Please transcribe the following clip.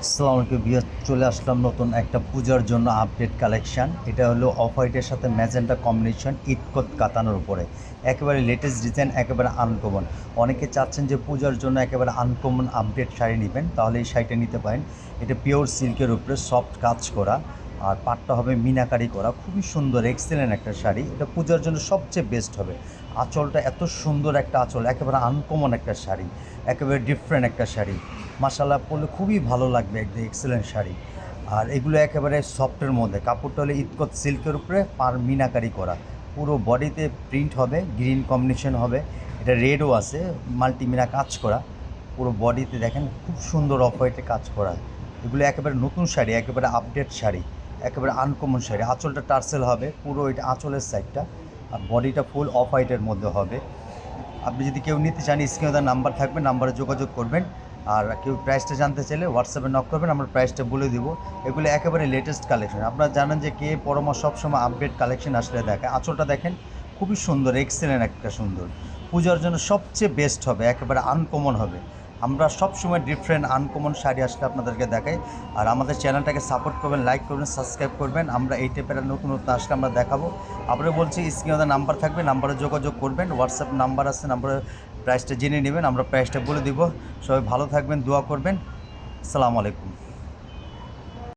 আসসালামু আলাইকুম ভিউয়ার্স, চলে আসলাম নতুন একটা পূজার জন্য আপডেট কালেকশান। এটা হলো অফ হোয়াইটের সাথে ম্যাজেন্টা কম্বিনেশন ইটকট কাতানোর উপরে একেবারে লেটেস্ট ডিজাইন, একেবারে আনকমন। অনেকে চাচ্ছেন যে পূজার জন্য একেবারে আনকমন আপডেট শাড়ি নেবেন, তাহলে এই শাড়িটা নিতে পারেন। এটা পিওর সিল্কের উপরে সফট কাজ করা, আর পাটটা হবে মিনাকারি করা, খুবই সুন্দর এক্সেলেন্ট একটা শাড়ি। এটা পূজার জন্য সবচেয়ে বেস্ট হবে। আঁচলটা এত সুন্দর একটা আঁচল, একেবারে আনকমন একটা শাড়ি, একেবারে ডিফারেন্ট একটা শাড়ি। মাশাআল্লাহ, পরলে খুবই ভালো লাগবে, একদম এক্সেলেন্ট শাড়ি। আর এগুলো একেবারে সফটের মধ্যে, কাপড়টা হলে ইটকট সিল্কের উপরে পার মিনাকারি করা, পুরো বডিতে প্রিন্ট হবে, গ্রিন কম্বিনেশন হবে। এটা রেডও আছে, মাল্টিমিনা কাজ করা, পুরো বডিতে দেখেন খুব সুন্দর অফ হোয়াইটে কাজ করা। এগুলো একেবারে নতুন শাড়ি, একেবারে আপডেট শাড়ি, একেবারে আনকমন শাড়ি। আঁচলটা টার্সেল হবে পুরো, এটা আঁচলের সাইডটা, আর বডিটা ফুল অফ হোয়াইটের মধ্যে হবে। আপনি যদি কেউ নিতে চান, স্ক্রিনে তার নাম্বার থাকবে, নাম্বারে যোগাযোগ করবেন। আর কেউ প্রাইসটা জানতে চাইলে হোয়াটসঅ্যাপে নক করবেন, আমরা প্রাইসটা বলে দিব। এগুলো একেবারে লেটেস্ট কালেকশন। আপনারা জানেন যে কে পরমা সবসময় আপডেট কালেকশন আসলে দেখায়। আঁচলটা দেখেন খুবই সুন্দর, এক্সেলেন্ট একটা সুন্দর। পূজার জন্য সবচেয়ে বেস্ট হবে, একেবারে আনকমন হবে। আমরা সবসময় ডিফারেন্ট আনকমন শাড়ি আসলে আপনাদেরকে দেখাই। আর আমাদের চ্যানেলটাকে সাপোর্ট করবেন, লাইক করবেন, সাবস্ক্রাইব করবেন। আমরা এই টাইপের নতুন নতুন আসলে আমরা দেখাবো। আবারও বলছি, স্ক্রিনে নাম্বার থাকবে, নাম্বারে যোগাযোগ করবেন। হোয়াটসঅ্যাপ নাম্বার আছে, নাম্বারে প্রাইসটা জেনে নেবেন, আমরা প্রাইসটা বলে দিব। সবাই ভালো থাকবেন, দোয়া করবেন। আসসালামু আলাইকুম।